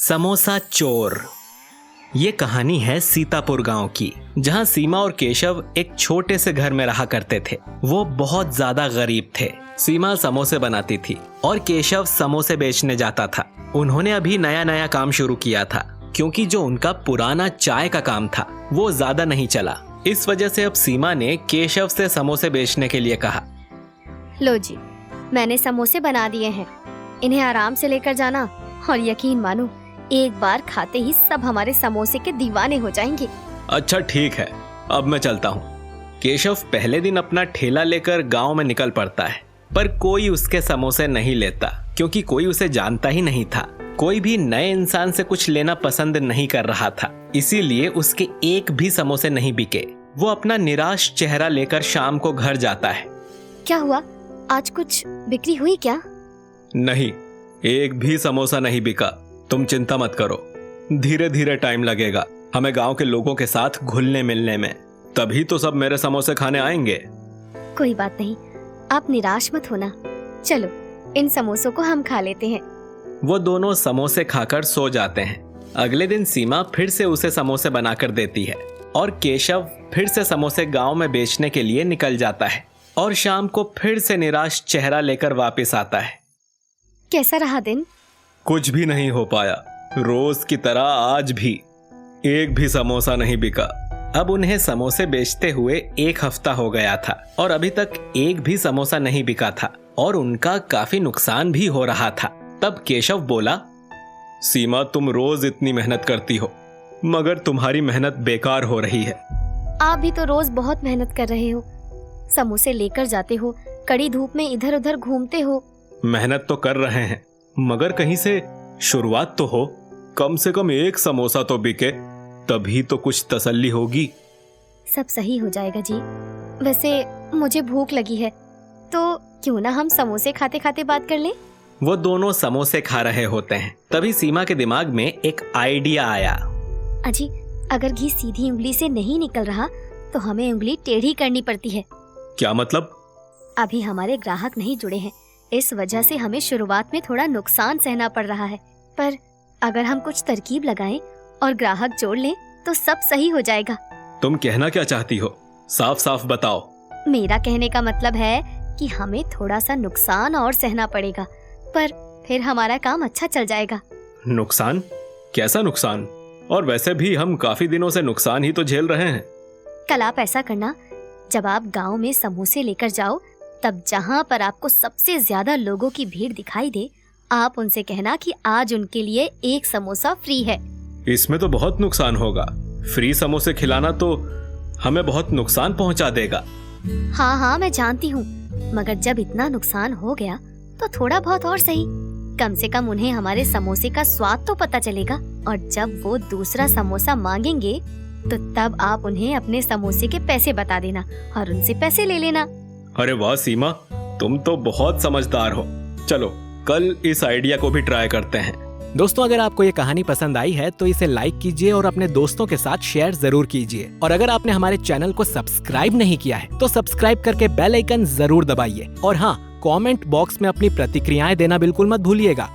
समोसा चोर। ये कहानी है सीतापुर गांव की, जहां सीमा और केशव एक छोटे से घर में रहा करते थे। वो बहुत ज्यादा गरीब थे। सीमा समोसे बनाती थी और केशव समोसे बेचने जाता था। उन्होंने अभी नया नया काम शुरू किया था, क्योंकि जो उनका पुराना चाय का काम था वो ज्यादा नहीं चला। इस वजह से अब सीमा ने केशव से समोसे बेचने के लिए कहा। लो जी, मैंने समोसे बना दिए हैं, इन्हें आराम से लेकर जाना और यकीन मानो एक बार खाते ही सब हमारे समोसे के दीवाने हो जाएंगे। अच्छा ठीक है, अब मैं चलता हूँ। केशव पहले दिन अपना ठेला लेकर गांव में निकल पड़ता है, पर कोई उसके समोसे नहीं लेता, क्योंकि कोई उसे जानता ही नहीं था। कोई भी नए इंसान से कुछ लेना पसंद नहीं कर रहा था, इसीलिए उसके एक भी समोसे नहीं बिके। वो अपना निराश चेहरा लेकर शाम को घर जाता है। क्या हुआ, आज कुछ बिक्री हुई क्या? नहीं, एक भी समोसा नहीं बिका। तुम चिंता मत करो, धीरे धीरे टाइम लगेगा हमें गांव के लोगों के साथ घुलने मिलने में, तभी तो सब मेरे समोसे खाने आएंगे। कोई बात नहीं, आप निराश मत होना। चलो इन समोसों को हम खा लेते हैं। वो दोनों समोसे खाकर सो जाते हैं। अगले दिन सीमा फिर से उसे समोसे बनाकर देती है और केशव फिर से समोसे गांव में बेचने के लिए निकल जाता है और शाम को फिर से निराश चेहरा लेकर वापस आता है। कैसा रहा दिन? कुछ भी नहीं हो पाया। रोज की तरह आज भी एक भी समोसा नहीं बिका। अब उन्हें समोसे बेचते हुए एक हफ्ता हो गया था और अभी तक एक भी समोसा नहीं बिका था और उनका काफी नुकसान भी हो रहा था। तब केशव बोला, सीमा तुम रोज इतनी मेहनत करती हो, मगर तुम्हारी मेहनत बेकार हो रही है। आप भी तो रोज बहुत मेहनत कर रहे हो, समोसे लेकर जाते हो, कड़ी धूप में इधर उधर घूमते हो। मेहनत तो कर रहे हैं, मगर कहीं से शुरुआत तो हो। कम से कम एक समोसा तो बिके, तभी तो कुछ तसल्ली होगी। सब सही हो जाएगा जी। वैसे मुझे भूख लगी है, तो क्यों ना हम समोसे खाते खाते बात कर लें? वो दोनों समोसे खा रहे होते हैं, तभी सीमा के दिमाग में एक आइडिया आया। अजी, अगर घी सीधी उंगली से नहीं निकल रहा तो हमें उंगली टेढ़ी करनी पड़ती है। क्या मतलब? अभी हमारे ग्राहक नहीं जुड़े हैं, इस वजह से हमें शुरुआत में थोड़ा नुकसान सहना पड़ रहा है, पर अगर हम कुछ तरकीब लगाएं और ग्राहक जोड़ लें तो सब सही हो जाएगा। तुम कहना क्या चाहती हो, साफ साफ बताओ। मेरा कहने का मतलब है कि हमें थोड़ा सा नुकसान और सहना पड़ेगा, पर फिर हमारा काम अच्छा चल जाएगा। नुकसान? कैसा नुकसान? और वैसे भी हम काफी दिनों से नुकसान ही तो झेल रहे हैं। कल आप ऐसा करना, जब आप गांव में समोसे लेकर जाओ, तब जहां पर आपको सबसे ज्यादा लोगों की भीड़ दिखाई दे, आप उनसे कहना कि आज उनके लिए एक समोसा फ्री है। इसमें तो बहुत नुकसान होगा। फ्री समोसे खिलाना तो हमें बहुत नुकसान पहुंचा देगा। हाँ, मैं जानती हूँ, मगर जब इतना नुकसान हो गया तो थोड़ा बहुत और सही, कम से कम उन्हें हमारे समोसे का स्वाद तो पता चलेगा। और जब वो दूसरा समोसा मांगेंगे तो तब आप उन्हें अपने समोसे के पैसे बता देना और उनसे पैसे ले लेना। अरे वाह सीमा, तुम तो बहुत समझदार हो। चलो कल इस आइडिया को भी ट्राई करते हैं। दोस्तों, अगर आपको ये कहानी पसंद आई है तो इसे लाइक कीजिए और अपने दोस्तों के साथ शेयर जरूर कीजिए। और अगर आपने हमारे चैनल को सब्सक्राइब नहीं किया है तो सब्सक्राइब करके बेल आइकन जरूर दबाइए। और हाँ, कमेंट बॉक्स में अपनी प्रतिक्रियाएं देना बिल्कुल मत भूलिएगा।